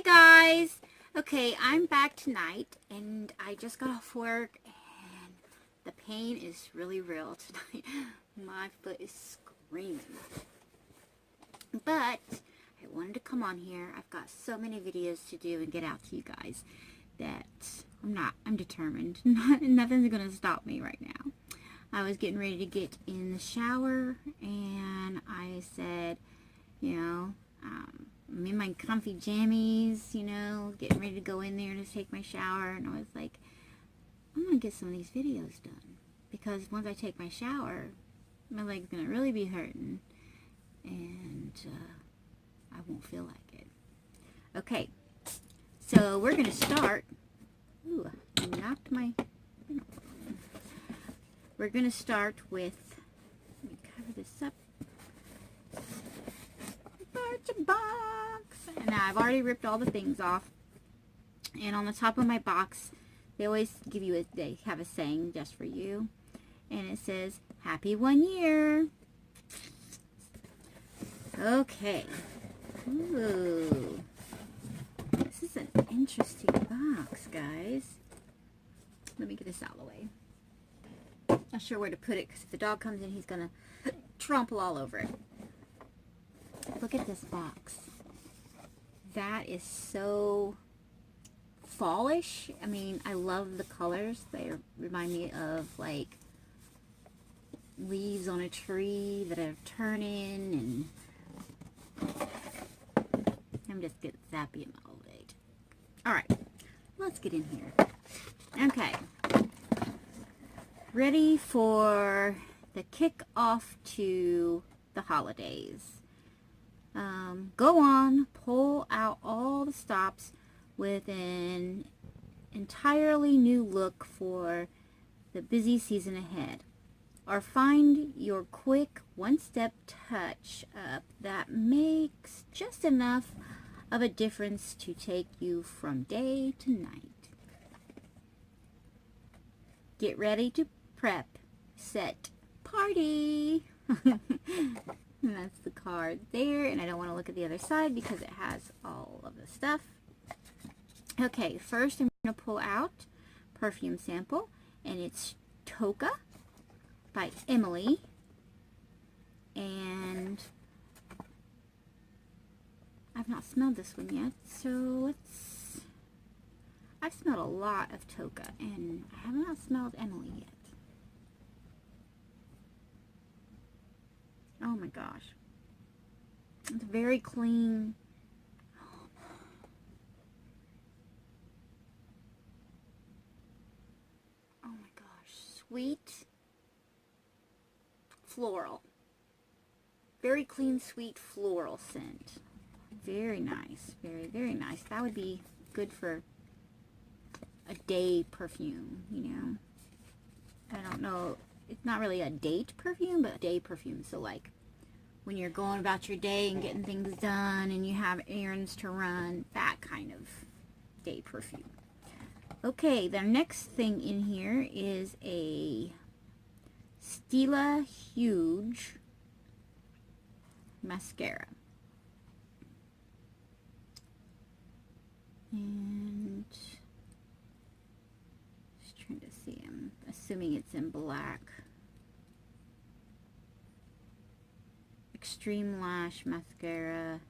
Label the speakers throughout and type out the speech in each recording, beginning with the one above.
Speaker 1: Guys, okay, I'm back tonight and I just got off work and the pain is really real tonight. My foot is screaming, but I wanted to come on here. I've got so many videos to do and get out to you guys that I'm determined. Nothing's gonna stop me right now. I was getting ready to get in the shower and I said, I'm in my comfy jammies, getting ready to go in there to take my shower, and I was like, I'm going to get some of these videos done, because once I take my shower, my leg's going to really be hurting, and I won't feel like it. Okay, so we're going to start. Ooh, I knocked my... We're going to start with, let me cover this up. Birchbox. And now I've already ripped all the things off, and on the top of my box they always give you they have a saying just for you, and it says happy 1 year. Okay. Ooh, this is an interesting box, guys. Let me get this out of the way. Not sure where to put it, because if the dog comes in, he's gonna trample all over it. Look at this box. That is so fallish. I mean, I love the colors. They remind me of like leaves on a tree that are turning, and I'm just getting zappy in my old age. Alright, let's get in here. Okay. Ready for the kick-off to the holidays. Go on, pull out all the stops with an entirely new look for the busy season ahead. Or find your quick one-step touch up that makes just enough of a difference to take you from day to night. Get ready to prep, set, party! And that's the card there, and I don't want to look at the other side because it has all of the stuff. Okay, first I'm going to pull out perfume sample, and it's Toka by Emily, and I've not smelled this one yet, so I've smelled a lot of Toka, and I have not smelled Emily yet. Oh my gosh. It's very clean. Oh my gosh. Sweet. Floral. Very clean, sweet floral scent. Very nice. Very, very nice. That would be good for a day perfume, I don't know. It's not really a date perfume, but a day perfume. So like when you're going about your day and getting things done and you have errands to run, that kind of day perfume. Okay, the next thing in here is a Stila Huge mascara. And just trying to see, I'm assuming it's in black. Extreme Lash Mascara.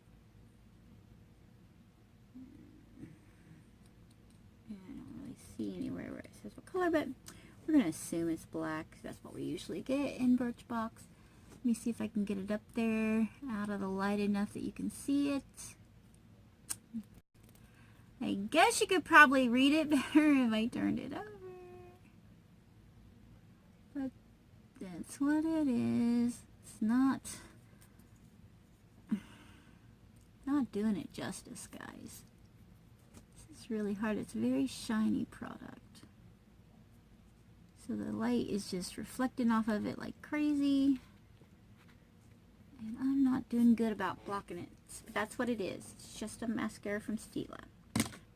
Speaker 1: I don't really see anywhere where it says what color, but we're going to assume it's black. That's what we usually get in Birchbox. Let me see if I can get it up there out of the light enough that you can see it. I guess you could probably read it better if I turned it over. But that's what it is. It's not doing it justice, guys. This is really hard. It's a very shiny product. So the light is just reflecting off of it like crazy. And I'm not doing good about blocking it. But that's what it is. It's just a mascara from Stila.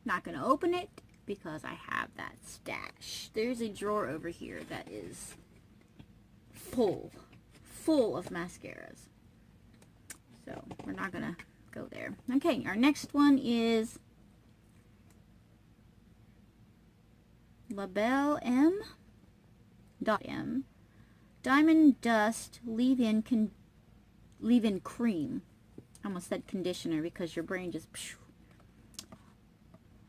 Speaker 1: Not going to open it because I have that stash. There's a drawer over here that is full of mascaras. So we're not going to go there. Okay, our next one is Labelle M.M. Diamond Dust leave-in cream. I almost said conditioner because your brain just...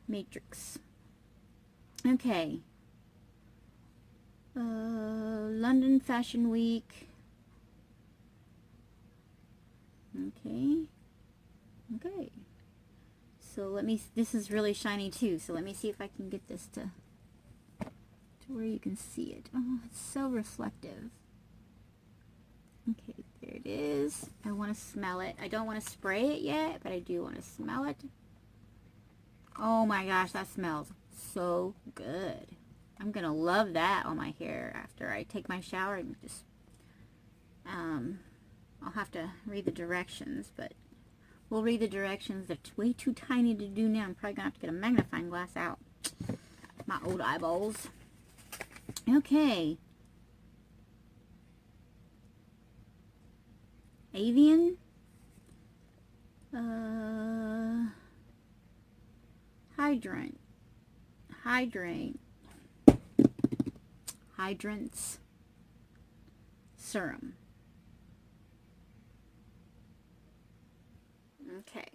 Speaker 1: Matrix. Okay. London Fashion Week. Okay. Okay. So let me, this is really shiny too, so let me see if I can get this to where you can see it. Oh, it's so reflective. Okay, there it is. I want to smell it. I don't want to spray it yet, but I do want to smell it. Oh my gosh, that smells so good. I'm gonna love that on my hair after I take my shower and just, I'll have to read the directions, but we'll read the directions. They're way too tiny to do now. I'm probably gonna have to get a magnifying glass out. My old eyeballs. Okay. Avian. Hydrants serum. Okay.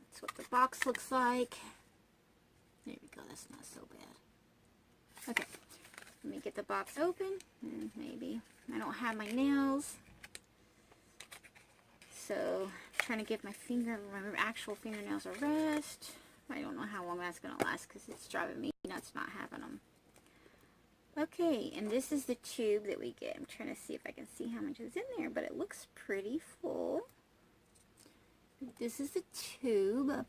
Speaker 1: That's what the box looks like. There we go. That's not so bad. Okay. Let me get the box open. Maybe. I don't have my nails. So, I'm trying to give my actual fingernails a rest. I don't know how long that's going to last because it's driving me nuts not having them. Okay, and this is the tube that we get. I'm trying to see if I can see how much is in there, but it looks pretty full. This is the tube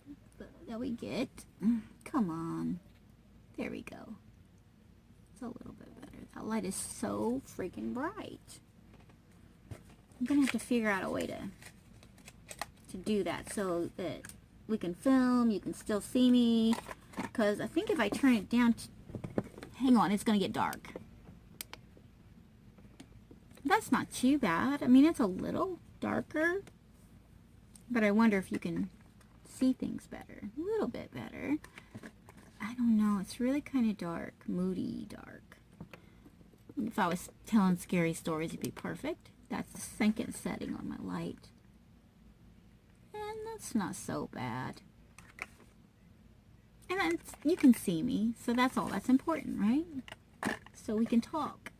Speaker 1: that we get. Come on. There we go. It's a little bit better. That light is so freaking bright. I'm going to have to figure out a way to do that so that we can film, you can still see me, because I think if I turn it down, hang on, it's going to get dark. That's not too bad. I mean, it's a little darker, but I wonder if you can see things better, a little bit better. I don't know, it's really kind of dark, moody dark. If I was telling scary stories, it'd be perfect. That's the second setting on my light. And that's not so bad. And you can see me, so that's all that's important, right? So we can talk.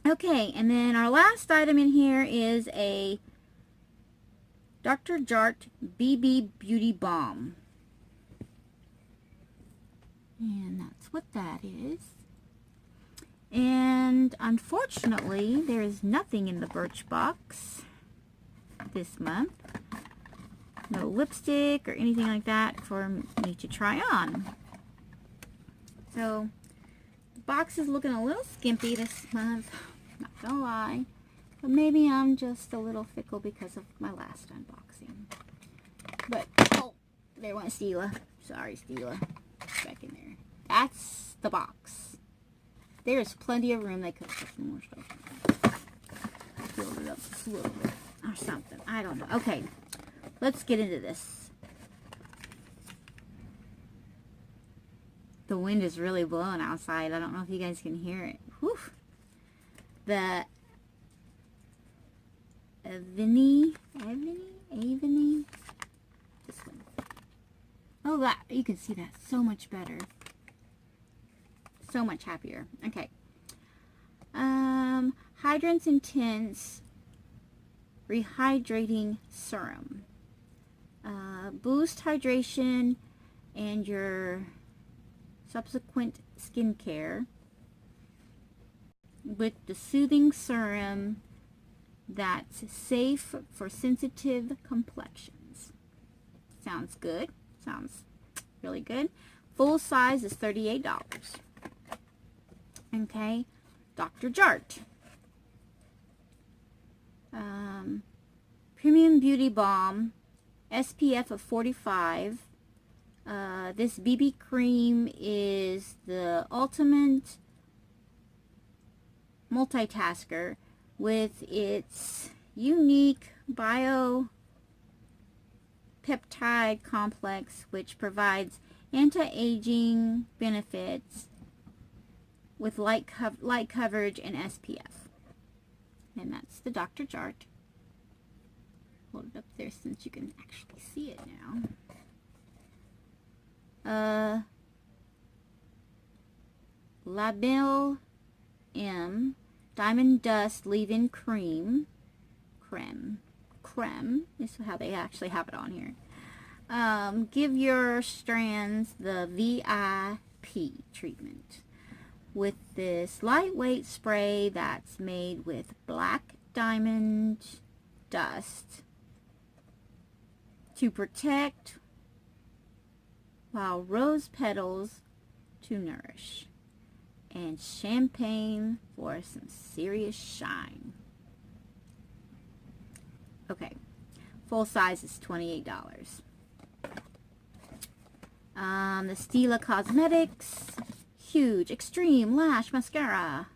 Speaker 1: Okay, and then our last item in here is a Dr. Jart BB Beauty Balm. And that's what that is. And unfortunately, there is nothing in the Birchbox this month. No lipstick or anything like that for me to try on. So, the box is looking a little skimpy this month, not gonna lie. But maybe I'm just a little fickle because of my last unboxing. But, oh, there went Stila. Sorry, Stila. Back in there. That's the box. There's plenty of room. They could have put some more stuff in there. Filled it up just a little bit. Or something. I don't know. Okay. Let's get into this. The wind is really blowing outside. I don't know if you guys can hear it. Whew. The Avini. This one. Oh, that, you can see that so much better. So much happier. Okay. Hydrants Intense Rehydrating Serum. Boost hydration and your subsequent skincare with the soothing serum that's safe for sensitive complexions. Sounds good. Sounds really good. Full size is $38. Okay. Dr. Jart. Premium Beauty Balm. SPF of 45. This BB cream is the ultimate multitasker with its unique biopeptide complex, which provides Anti-aging benefits with light coverage and SPF. And that's the Dr. chart. Hold it up there since you can actually see it now. Label M Diamond Dust Leave-In Creme is how they actually have it on here. Give your strands the VIP treatment with this lightweight spray that's made with black diamond dust to protect, while rose petals to nourish, and champagne for some serious shine. Okay, full size is $28. The Stila Cosmetics Huge Extreme Lash Mascara.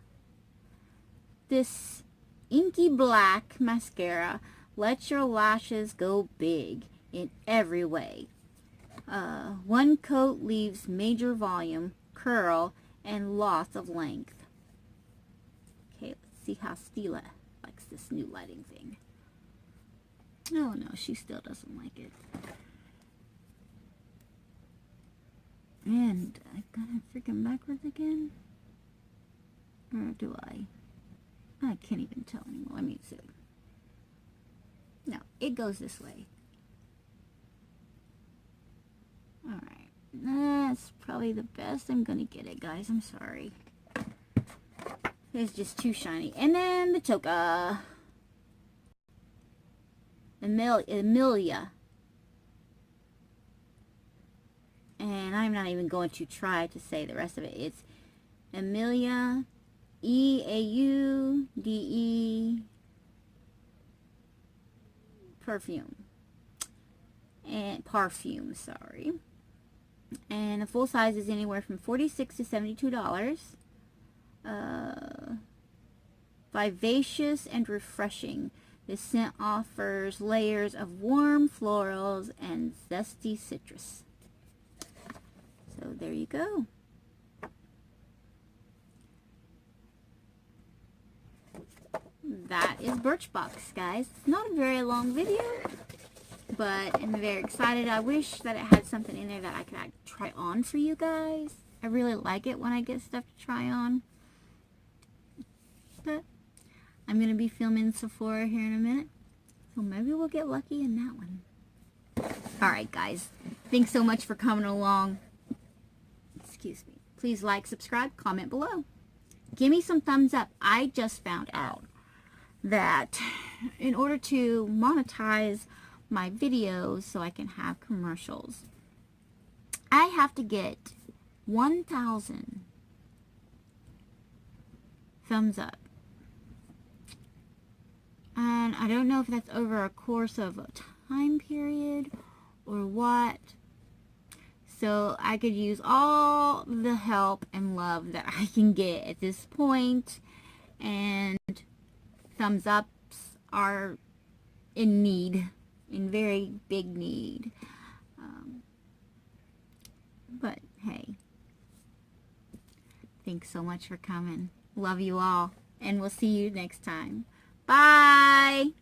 Speaker 1: This inky black mascara lets your lashes go big in every way. One coat leaves major volume, curl, and loss of length. Okay, let's see how Stila likes this new lighting thing. Oh no, she still doesn't like it. And I got it freaking backwards again? Or do I? I can't even tell anymore. Let me see. No, it goes this way. Alright. That's probably the best I'm gonna get it, guys. I'm sorry. It's just too shiny. And then the Toka. Emilia. And I'm not even going to try to say the rest of it. It's Emilia, E-A-U-D-E, perfume. And parfum, sorry. And the full size is anywhere from $46 to $72. Vivacious and refreshing. This scent offers layers of warm florals and zesty citrus. So there you go. That is Birchbox, guys. It's not a very long video, but I'm very excited. I wish that it had something in there that I could try on for you guys. I really like it when I get stuff to try on. But I'm going to be filming Sephora here in a minute, so maybe we'll get lucky in that one. Alright guys, thanks so much for coming along. Excuse me. Please like, subscribe, comment below. Give me some thumbs up. I just found out that in order to monetize my videos so I can have commercials, I have to get 1,000 thumbs up. And I don't know if that's over a course of a time period or what. So I could use all the help and love that I can get at this point. And thumbs ups are in need, in very big need. But hey, thanks so much for coming. Love you all. And we'll see you next time. Bye!